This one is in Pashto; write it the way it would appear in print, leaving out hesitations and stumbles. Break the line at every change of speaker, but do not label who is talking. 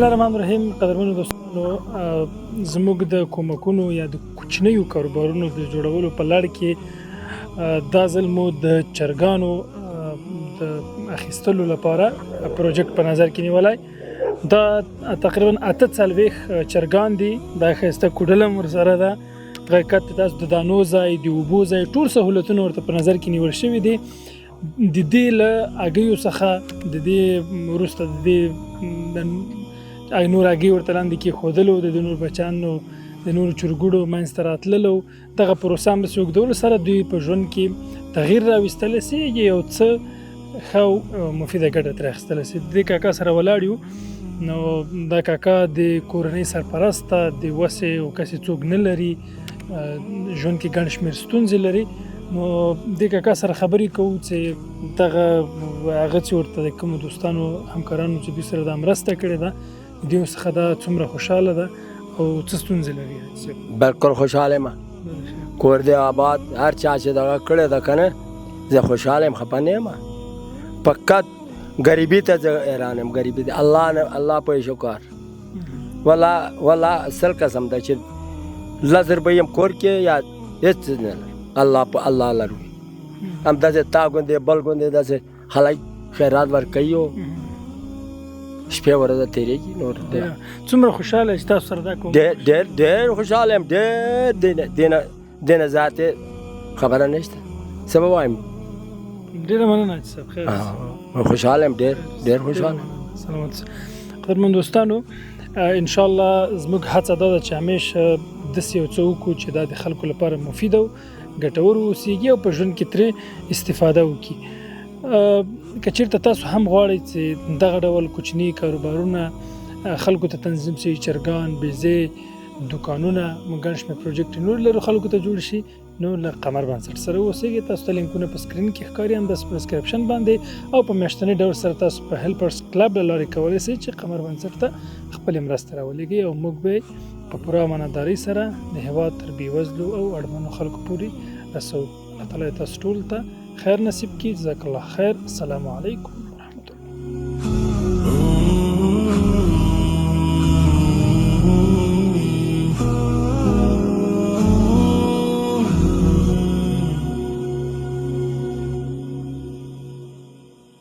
الله الرحمن الرحیم. قدرمنو دوستانو، زموږ د کومکونو یا د کوچنیو کاروبارونو د جوړولو په لړ کې دا ځل مو د چرګانو د اخیستلو لپاره پروژیکټ په نظر کې نیولی. دا تقریبا 48 چرګان دي. دا ښایسته کوډله هم ورسره ده. حقیقت تاسو د دانو ځای، د اوبو ځای، ټول سهولتونه ورته په نظر کې نیول شوي دي. د دې له هګیو څخه د دې وروسته د دې نور هګۍ ورته لاندې کېښودلو، د نور بچیانو د نورو چرګوړو منځته راتللو، دغه پروسه همداسې اوږدولو سره دوی په ژوند کې تغییر راویستلی سي، یو څه ښه او مفیده ګټه ترې اخیستلی سي. د دې کاکا سره ولاړ یو. نو دا کاکا د کورنۍ سرپرسته، د وسې او کسې څوک نه لري، ژوند کې ګڼ شمېر ستونزې لري. نو دې کاکا سره خبرې کوو چې دغه هغه چې ورته د کومو دوستانو همکارانو چې دوی سره دا مرسته کړې ده، دوی څخه دا څومره خوشحاله ده او څه ستونزې لري.
بالکل خوشحاله یم. کور دې آباد، هر چا چې دغه کړې ده که نه، زه خوشحاله یم، خفه نه یم. فقط غریبي ته زه حیران یم. غریبي ته الله په شکر. والله اصل قسم ده چې لزر به یم کور کې یا هېڅ نه لرم. الله لرو همداسې تا غوندې بل غوندې داسې خلک خیرات ورکوي او شپې ورځې تېرېږي. نور
څومره خوشحاله چې تاسو سره دا کوم؟
ډېر خوشحاله یم. ډېر دې نه ذاتې خبره نشته. څه به وایم؟
ډېره مننه حاجي صاحب. خیر
خوشحاله یم، ډېر خوشحاله.
سلامت. قدرمن دوستانو، انشاءالله زموږ هڅه دا ده چې همیشه داسې یو څه وکړو چې دا د خلکو لپاره مفید او ګټور واوسیږي او په ژوند کې ترې استفاده وکړي. که چېرته تاسو هم غواړئ چې دغه ډول کوچني کاروبارونه خلکو ته تنظیم شي، چرګان، بیزې، دوکانونه، موږ ګڼ شمېر پروجیکټ نور لرو خلکو ته جوړ شي، نو له قمر بنسټ سره اوسیږئ. تاسو ته لینکونه په سکرین کې ښکاري، همداسې په ډسکرپشن باندې او په میاشتني ډول سره تاسو په هیلپرز کلب له لارې کولی شئ چې قمر بنسټ ته خپلې مرستې راولېږئ او موږ به په پوره امانتدارۍ سره د هېواد تر بېوزلو او اړمنو خلکو پورې رسوو. الله تعالی تاسو ټول ته خیر نصیب کړي. جزاک الله خیر. السلام علیکم.